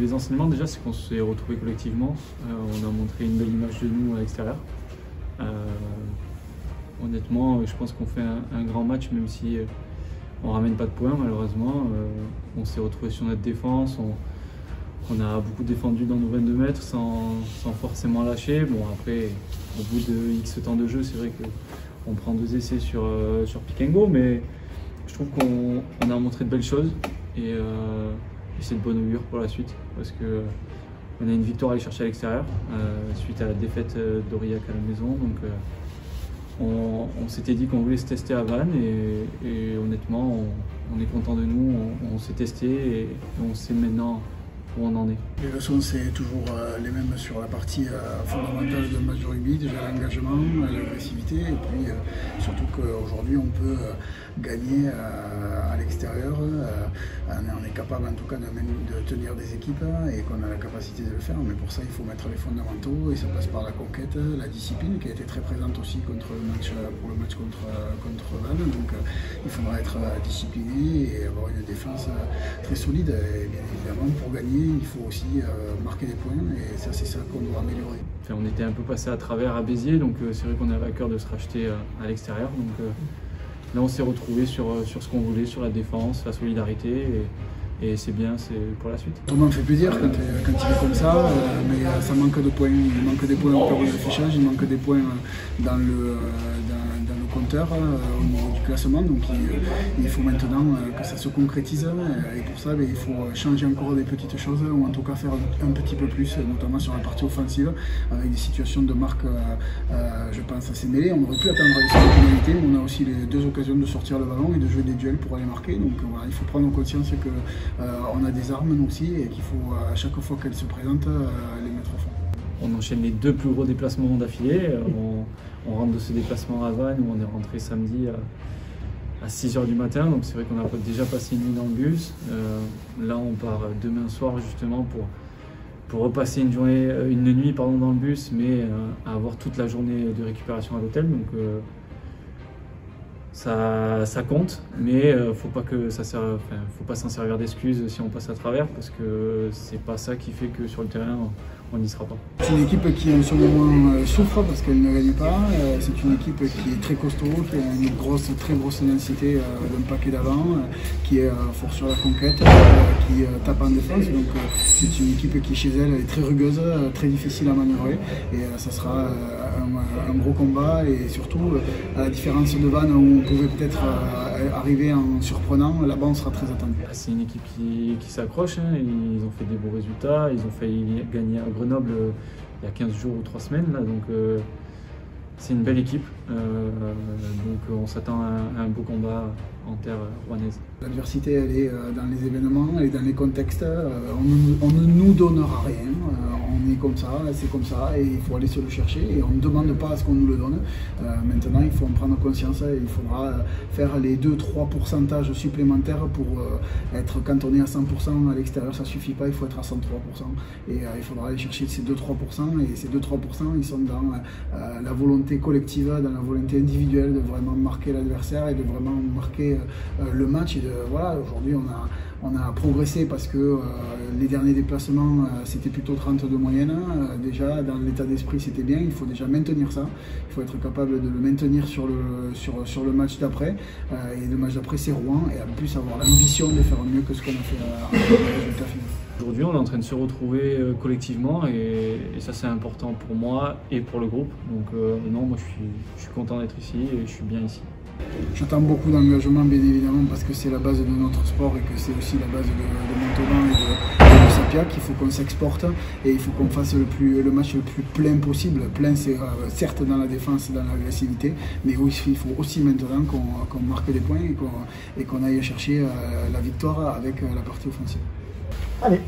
les enseignements déjà, c'est qu'on s'est retrouvés collectivement. On a montré une belle image de nous à l'extérieur. Honnêtement, je pense qu'on fait un grand match, même si on ramène pas de points malheureusement. On s'est retrouvés sur notre défense. On a beaucoup défendu dans nos 22 mètres sans forcément lâcher. Bon, après, au bout de X temps de jeu, c'est vrai qu'on prend 2 essais sur pick and go, mais je trouve qu'on a montré de belles choses et c'est de bonne augure pour la suite parce qu'on a une victoire à aller chercher à l'extérieur suite à la défaite d'Aurillac à la maison. Donc, on s'était dit qu'on voulait se tester à Vannes et honnêtement, on est content de nous, on s'est testé et on sait maintenant où on en est. Les leçons, c'est toujours les mêmes sur la partie fondamentale d'un match de rugby, déjà l'engagement, l'agressivité, et puis surtout qu'aujourd'hui on peut gagner à l'extérieur. On est capable en tout cas de tenir des équipes et qu'on a la capacité de le faire, mais pour ça il faut mettre les fondamentaux et ça passe par la conquête, la discipline qui a été très présente aussi pour le match contre Vannes. Donc il faudra être discipliné et avoir une défense très solide. Et bien évidemment, pour gagner, il faut aussi marquer des points et ça c'est ça qu'on doit améliorer. Enfin, on était un peu passé à travers à Béziers, donc c'est vrai qu'on avait à cœur de se racheter à l'extérieur. Donc là on s'est retrouvé sur ce qu'on voulait, sur la défense, la solidarité et c'est bien, c'est pour la suite. Tout le monde fait plaisir quand il est comme ça, mais ça manque de points. Il manque des points au période d'affichage, il manque des points dans le compteur au niveau du classement. Donc il faut maintenant que ça se concrétise et pour ça il faut changer encore des petites choses ou en tout cas faire un petit peu plus, notamment sur la partie offensive avec des situations de marque, je pense assez mêlées. On aurait pu attendre les pénalités, mais on a aussi les 2 occasions de sortir le ballon et de jouer des duels pour aller marquer. Donc voilà, il faut prendre conscience que on a des armes nous aussi et qu'il faut à chaque fois qu'elles se présentent les mettre au fond. On enchaîne les 2 plus gros déplacements d'affilée. On rentre de ce déplacement à Vannes où on est rentré samedi à 6 h du matin. Donc c'est vrai qu'on a déjà passé une nuit dans le bus. Là on part demain soir justement pour repasser une nuit dans le bus, mais avoir toute la journée de récupération à l'hôtel. Donc ça compte, mais faut pas s'en servir d'excuse si on passe à travers parce que c'est pas ça qui fait que sur le terrain on n'y sera pas. C'est une équipe qui en ce moment souffre parce qu'elle ne gagne pas. C'est une équipe qui est très costaud, qui a une très grosse densité d'un paquet d'avant, qui est fort sur la conquête, qui tape en défense. Donc c'est une équipe qui chez elle est très rugueuse, très difficile à manœuvrer et ça sera un gros combat et surtout à la différence de Vannes où on pouvait peut-être arriver en surprenant, là-bas on sera très attendu. C'est une équipe qui s'accroche, hein. Ils ont fait des beaux résultats, ils ont failli gagner à Grenoble il y a 15 jours ou 3 semaines, là, donc c'est une belle équipe, donc on s'attend à un beau combat en terre rouennaise. L'adversité elle est dans les événements, elle est dans les contextes, on ne nous donnera rien, on est comme ça, c'est comme ça et il faut aller se le chercher et on ne demande pas à ce qu'on nous le donne. Maintenant il faut en prendre conscience et il faudra faire les 2-3% supplémentaires pour être, quand on est à 100% à l'extérieur ça suffit pas, il faut être à 103% et il faudra aller chercher ces 2-3% et ces 2-3% ils sont dans la volonté collective, dans la volonté individuelle de vraiment marquer l'adversaire et de vraiment marquer le match. Et voilà, aujourd'hui on a progressé parce que les derniers déplacements c'était plutôt 30 de moyenne. Déjà dans l'état d'esprit c'était bien, il faut déjà maintenir ça, il faut être capable de le maintenir sur le match d'après et le match d'après c'est Rouen et en plus avoir l'ambition de faire mieux que ce qu'on a fait à le résultat final. Aujourd'hui on est en train de se retrouver collectivement et ça c'est important pour moi et pour le groupe. Donc non, moi je suis content d'être ici et je suis bien ici. J'attends beaucoup d'engagement bien évidemment parce que c'est la base de notre sport et que c'est aussi la base de Montauban et de Sapiac. Il faut qu'on s'exporte et il faut qu'on fasse le match le plus plein possible. Plein c'est certes dans la défense et dans l'agressivité, mais il faut aussi maintenant qu'on marque des points et qu'on aille chercher la victoire avec la partie offensive. Allez.